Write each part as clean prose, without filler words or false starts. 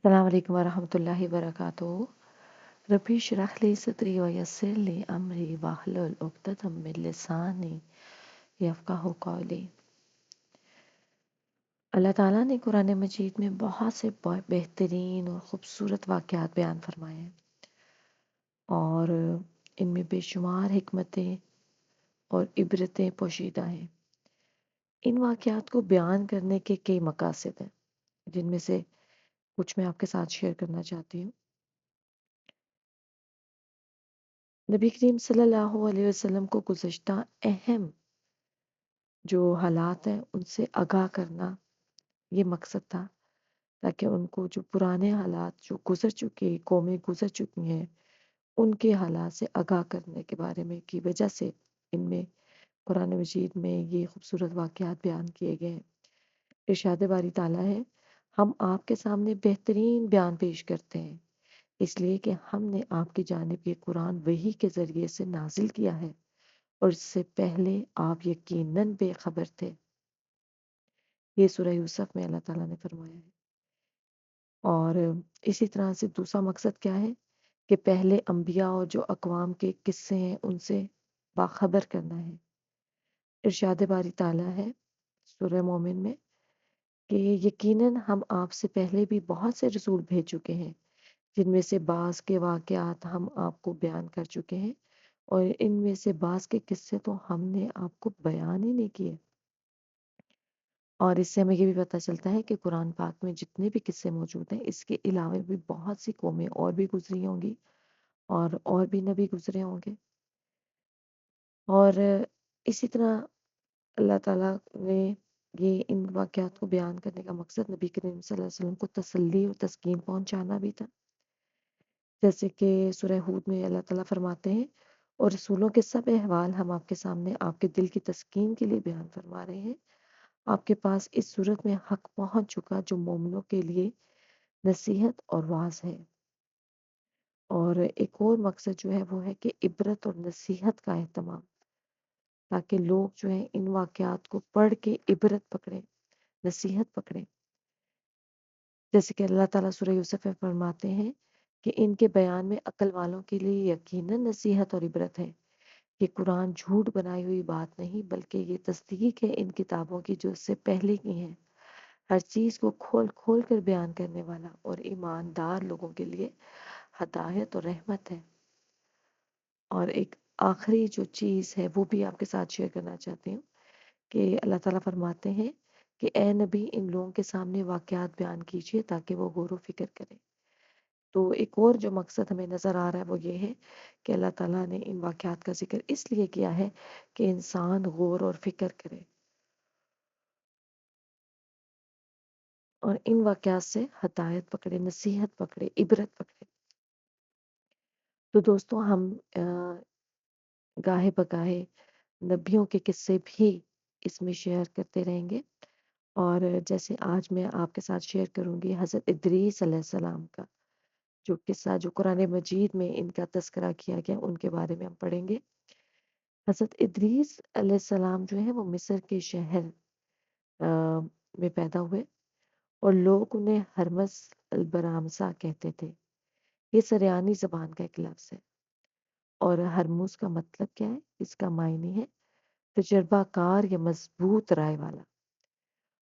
السلام علیکم ورحمۃ اللہ وبرکاتہ۔ ربی اشرح لی صدری ویسر لی امری واحلل عقدۃ من لسانی یفقہوا قولی۔ اللہ تعالیٰ نے قرآن مجید میں بہت سے بہترین اور خوبصورت واقعات بیان فرمائے ہیں، اور ان میں بے شمار حکمتیں اور عبرتیں پوشیدہ ہیں۔ ان واقعات کو بیان کرنے کے کئی مقاصد ہیں، جن میں سے کچھ میں آپ کے ساتھ شیئر کرنا چاہتی ہوں۔ نبی کریم صلی اللہ علیہ وسلم کو گزشتہ اہم جو حالات ہیں ان سے آگاہ کرنا یہ مقصد تھا، تاکہ ان کو جو پرانے حالات جو گزر چکے قومیں گزر چکی ہیں ان کے حالات سے آگاہ کرنے کے بارے میں کی وجہ سے ان میں قرآن مجید میں یہ خوبصورت واقعات بیان کیے گئے ہیں۔ ارشاد باری تعالیٰ ہے، ہم آپ کے سامنے بہترین بیان پیش کرتے ہیں، اس لیے کہ ہم نے آپ کی جانب یہ قرآن وحی کے ذریعے سے نازل کیا ہے، اور اس سے پہلے آپ یقیناً بے خبر تھے۔ یہ سورہ یوسف میں اللہ تعالیٰ نے فرمایا ہے۔ اور اسی طرح سے دوسرا مقصد کیا ہے کہ پہلے انبیاء اور جو اقوام کے قصے ہیں ان سے باخبر کرنا ہے۔ ارشاد باری تعالیٰ ہے سورہ مومن میں کہ یقیناً ہم آپ سے پہلے بھی بہت سے رسول بھیج چکے ہیں، جن میں سے بعض کے واقعات ہم آپ کو بیان کر چکے ہیں، اور ان میں سے بعض کے قصے تو ہم نے آپ کو بیان ہی نہیں کیے۔ اور اس سے ہمیں یہ بھی پتہ چلتا ہے کہ قرآن پاک میں جتنے بھی قصے موجود ہیں اس کے علاوہ بھی بہت سی قومیں اور بھی گزری ہوں گی، اور بھی نبی گزرے ہوں گے۔ اور اسی طرح اللہ تعالیٰ نے یہ ان واقعات کو بیان کرنے کا مقصد نبی کریم صلی اللہ علیہ وسلم کو تسلی اور تسکین پہنچانا بھی تھا، جیسے کہ سورہ ہود میں اللہ تعالیٰ فرماتے ہیں، اور رسولوں کے سب احوال ہم آپ کے سامنے آپ کے دل کی تسکین کے لیے بیان فرما رہے ہیں۔ آپ کے پاس اس صورت میں حق پہنچ چکا جو مومنوں کے لیے نصیحت اور واعظ ہے۔ اور ایک اور مقصد جو ہے وہ ہے کہ عبرت اور نصیحت کا اہتمام، تاکہ لوگ جو ہیں ان واقعات کو پڑھ کے عبرت پکڑیں، نصیحت پکڑیں۔ جیسے کہ اللہ تعالیٰ سورہ یوسف میں فرماتے ہیں کہ ان کے بیان میں عقل والوں کے لیے یقیناً نصیحت اور عبرت ہے۔ یہ قرآن جھوٹ بنائی ہوئی بات نہیں، بلکہ یہ تصدیق ہے ان کتابوں کی جو اس سے پہلے کی ہیں، ہر چیز کو کھول کھول کر بیان کرنے والا، اور ایماندار لوگوں کے لیے ہدایت اور رحمت ہے۔ اور ایک آخری جو چیز ہے وہ بھی آپ کے ساتھ شیئر کرنا چاہتی ہوں کہ اللہ تعالیٰ فرماتے ہیں کہ اے نبی ان لوگوں کے سامنے واقعات بیان کیجیے تاکہ وہ غور و فکر کریں۔ تو ایک اور جو مقصد ہمیں نظر آ رہا ہے وہ یہ ہے کہ اللہ تعالیٰ نے ان واقعات کا ذکر اس لیے کیا ہے کہ انسان غور اور فکر کرے، اور ان واقعات سے ہدایت پکڑے، نصیحت پکڑے، عبرت پکڑے۔ تو دوستوں ہم گاہے بگاہے نبیوں کے قصے بھی اس میں شیئر کرتے رہیں گے، اور جیسے آج میں آپ کے ساتھ شیئر کروں گی حضرت ادریس علیہ السلام کا جو قصہ جو قرآن مجید میں ان کا تذکرہ کیا گیا ان کے بارے میں ہم پڑھیں گے۔ حضرت ادریس علیہ السلام جو ہے وہ مصر کے شہر میں پیدا ہوئے، اور لوگ انہیں ہرمس البرامسا کہتے تھے۔ یہ سریانی زبان کا ایک لفظ ہے، اور ہرموز کا مطلب کیا ہے؟ اس کا معنی ہے تجربہ کار یا مضبوط رائے والا۔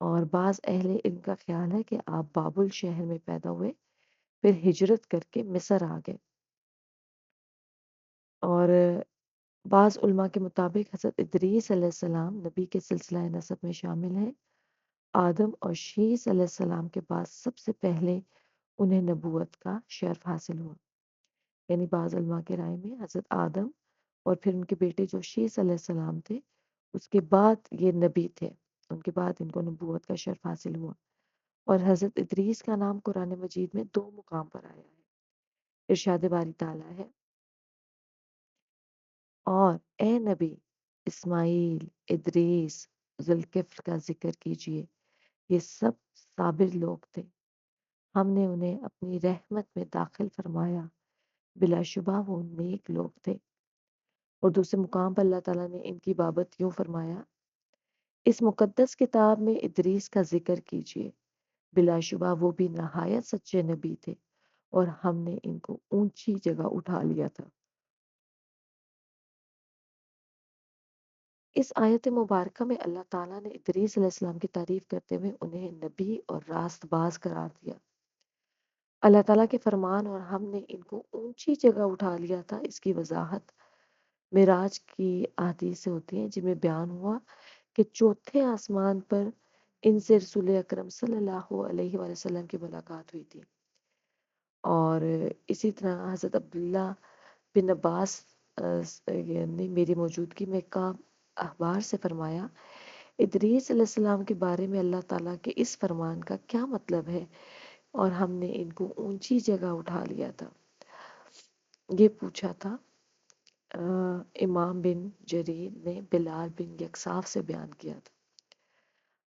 اور بعض اہل علم کا خیال ہے کہ آپ بابل شہر میں پیدا ہوئے، پھر ہجرت کر کے مصر آ گئے۔ اور بعض علماء کے مطابق حضرت ادریس علیہ السلام نبی کے سلسلہ نسب میں شامل ہیں۔ آدم اور شیس علیہ السلام کے بعد سب سے پہلے انہیں نبوت کا شرف حاصل ہوا، یعنی بعض علماء کے رائے میں حضرت آدم اور پھر ان کے بیٹے جو شیس علیہ السلام تھے اس کے بعد یہ نبی تھے، ان کے بعد ان کو نبوت کا شرف حاصل ہوا۔ اور حضرت ادریس کا نام قرآن مجید میں 2 مقام پر آیا ہے۔ ارشاد باری تعالیٰ ہے، اور اے نبی اسماعیل، ادریس، ذوالکفل کا ذکر کیجئے، یہ سب صابر لوگ تھے، ہم نے انہیں اپنی رحمت میں داخل فرمایا، بلا شبہ وہ نیک لوگ تھے۔ اور دوسرے مقام پر اللہ تعالیٰ نے ان کی بابت یوں فرمایا، اس مقدس کتاب میں ادریس کا ذکر کیجئے، بلا شبہ وہ بھی نہایت سچے نبی تھے اور ہم نے ان کو اونچی جگہ اٹھا لیا تھا۔ اس آیت مبارکہ میں اللہ تعالیٰ نے ادریس علیہ السلام کی تعریف کرتے ہوئے انہیں نبی اور راست باز قرار دیا۔ اللہ تعالیٰ کے فرمان اور ہم نے ان کو اونچی جگہ اٹھا لیا تھا، اس کی وضاحت معراج کی احادیث سے ہوتی ہے، جن میں بیان ہوا کہ چوتھے آسمان پر ان سے رسول اکرم صلی اللہ علیہ وآلہ وسلم کی ملاقات ہوئی تھی۔ اور اسی طرح حضرت عبداللہ بن عباس نے میری موجودگی میں کعب احبار سے فرمایا، ادریس علیہ السلام کے بارے میں اللہ تعالیٰ کے اس فرمان کا کیا مطلب ہے؟ اور ہم نے ان کو اونچی جگہ اٹھا لیا تھا۔ یہ پوچھا تھا امام بن جریر نے بلال بن یکساف سے بیان کیا تھا۔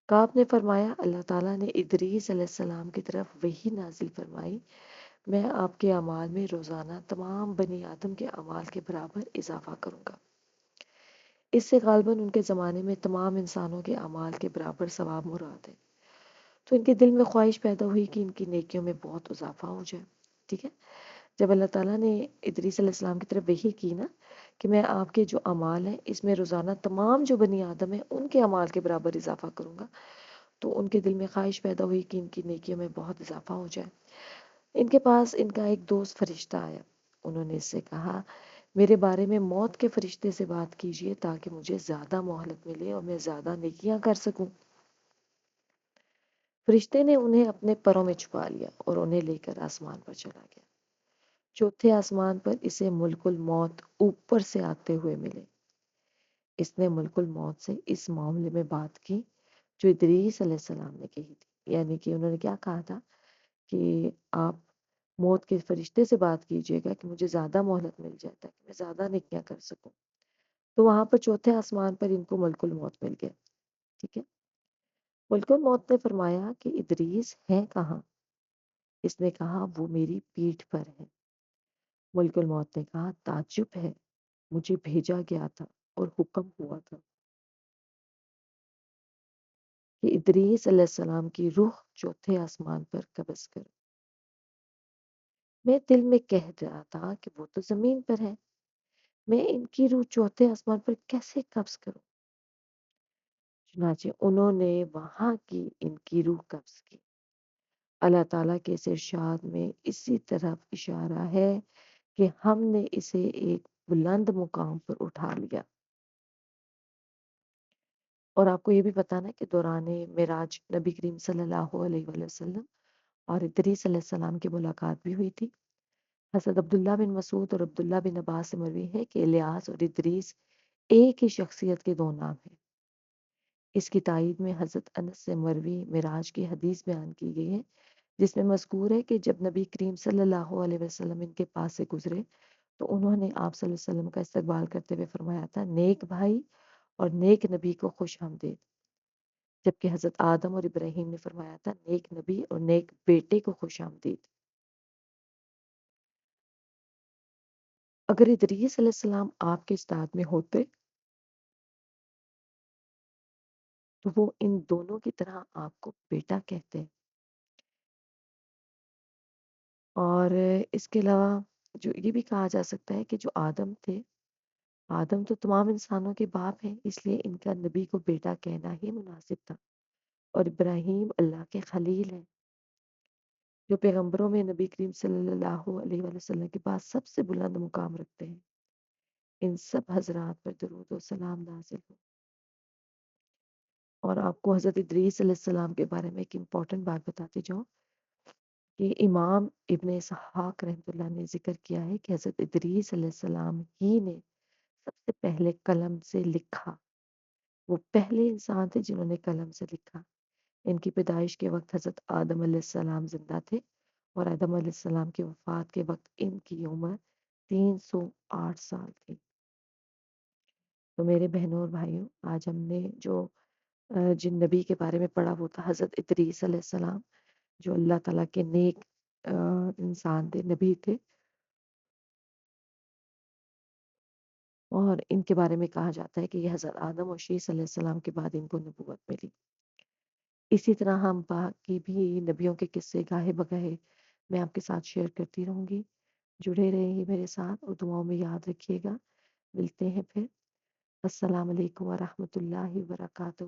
کعب نے فرمایا، اللہ تعالیٰ نے ادریس علیہ السلام کی طرف وحی نازل فرمائی، میں آپ کے اعمال میں روزانہ تمام بنی آدم کے اعمال کے برابر اضافہ کروں گا۔ اس سے غالباً ان کے زمانے میں تمام انسانوں کے اعمال کے برابر ثواب مراد ہے۔ تو ان کے دل میں خواہش پیدا ہوئی کہ ان کی نیکیوں میں بہت اضافہ ہو جائے۔ ٹھیک ہے، جب اللہ تعالیٰ نے ادریس علیہ السلام کی طرف وحی کی نا کہ میں آپ کے جو اعمال ہیں اس میں روزانہ تمام جو بنی آدم ہیں ان کے اعمال کے برابر اضافہ کروں گا، تو ان کے دل میں خواہش پیدا ہوئی کہ ان کی نیکیوں میں بہت اضافہ ہو جائے۔ ان کے پاس ان کا ایک دوست فرشتہ آیا، انہوں نے اس سے کہا، میرے بارے میں موت کے فرشتے سے بات کیجئے تاکہ مجھے زیادہ مہلت ملے اور میں زیادہ نیکیاں کر سکوں۔ فرشتے نے انہیں اپنے پروں میں چھپا لیا اور انہیں لے کر آسمان پر چلا گیا۔ چوتھے آسمان پر اسے ملک الموت اوپر سے آتے ہوئے ملے۔ اس نے ملک الموت سے اس معاملے میں بات کی جو ادریس علیہ السلام نے کہی تھی، یعنی کہ انہوں نے کیا کہا تھا کہ آپ موت کے فرشتے سے بات کیجیے گا کہ مجھے زیادہ مہلت مل جائے تاکہ میں زیادہ نیکیاں کر سکوں۔ تو وہاں پر چوتھے آسمان پر ان کو ملک الموت مل گیا۔ ٹھیک ہے، ملک الموت نے فرمایا کہ ادریس ہیں کہاں؟ اس نے کہا وہ میری پیٹھ پر ہے۔ ملک الموت نے کہا تعجب ہے، مجھے بھیجا گیا تھا اور حکم ہوا تھا کہ ادریس علیہ السلام کی روح چوتھے آسمان پر قبض کرو۔ میں دل میں کہہ رہا تھا کہ وہ تو زمین پر ہے، میں ان کی روح چوتھے آسمان پر کیسے قبض کروں؟ چنانچہ انہوں نے وہاں کی ان کی روح قبض کی۔ اللہ تعالیٰ کے اس ارشاد میں اسی طرف اشارہ ہے کہ ہم نے اسے ایک بلند مقام پر اٹھا لیا۔ اور آپ کو یہ بھی پتا نا کہ دوران معراج نبی کریم صلی اللہ علیہ وآلہ وسلم اور ادریس علیہ السلام کی ملاقات بھی ہوئی تھی۔ حضرت عبداللہ بن مسعود اور عبداللہ بن عباس سے مروی ہے کہ الیاس اور ادریس ایک ہی شخصیت کے دو نام ہیں۔ اس کی تائید میں حضرت انس سے مروی معراج کی حدیث بیان کی گئی ہے، جس میں مذکور ہے کہ جب نبی کریم صلی اللہ علیہ وسلم ان کے پاس سے گزرے تو انہوں نے آپ صلی اللہ علیہ وسلم کا استقبال کرتے ہوئے فرمایا تھا، نیک بھائی اور نیک نبی کو خوش آمدید۔ جبکہ حضرت آدم اور ابراہیم نے فرمایا تھا، نیک نبی اور نیک بیٹے کو خوش آمدید۔ اگر ادریس علیہ السلام آپ کے استاد میں ہوتے تو وہ ان دونوں کی طرح آپ کو بیٹا کہتے۔ اور اس کے علاوہ جو یہ بھی کہا جا سکتا ہے کہ جو آدم تھے، آدم تو تمام انسانوں کے باپ ہیں، اس لیے ان کا نبی کو بیٹا کہنا ہی مناسب تھا۔ اور ابراہیم اللہ کے خلیل ہیں، جو پیغمبروں میں نبی کریم صلی اللہ علیہ وآلہ وسلم کے پاس سب سے بلند مقام رکھتے ہیں۔ ان سب حضرات پر درود و سلام نازل ہو۔ اور آپ کو حضرت ادریس علیہ السلام کے بارے میں ایک امپورٹنٹ بات بتاتی جاؤں کہ امام ابن اسحاق رحمۃ اللہ نے ذکر کیا ہے کہ حضرت ادریس علیہ السلام ہی نے سب سے پہلے قلم سے لکھا۔ وہ پہلے انسان تھے جنہوں نے قلم سے لکھا۔ ان کی پیدائش کے وقت حضرت آدم علیہ السلام زندہ تھے اور آدم علیہ السلام کی وفات کے وقت ان کی عمر 308 سال تھی۔ تو میرے بہنوں اور بھائیوں، آج ہم نے جو جن نبی کے بارے میں پڑھا وہ تھا حضرت ادریس علیہ السلام، جو اللہ تعالیٰ کے نیک انسان تھے، نبی تھے، اور ان کے بارے میں کہا جاتا ہے کہ یہ حضرت آدم اور شیس علیہ السلام کے بعد ان کو نبوت ملی۔ اسی طرح ہم باقی بھی نبیوں کے قصے گاہے بگاہے میں آپ کے ساتھ شیئر کرتی رہوں گی۔ جڑے رہیے میرے ساتھ اور دعاؤں میں یاد رکھیے گا۔ ملتے ہیں پھر۔ السلام علیکم ورحمۃ اللہ وبرکاتہ۔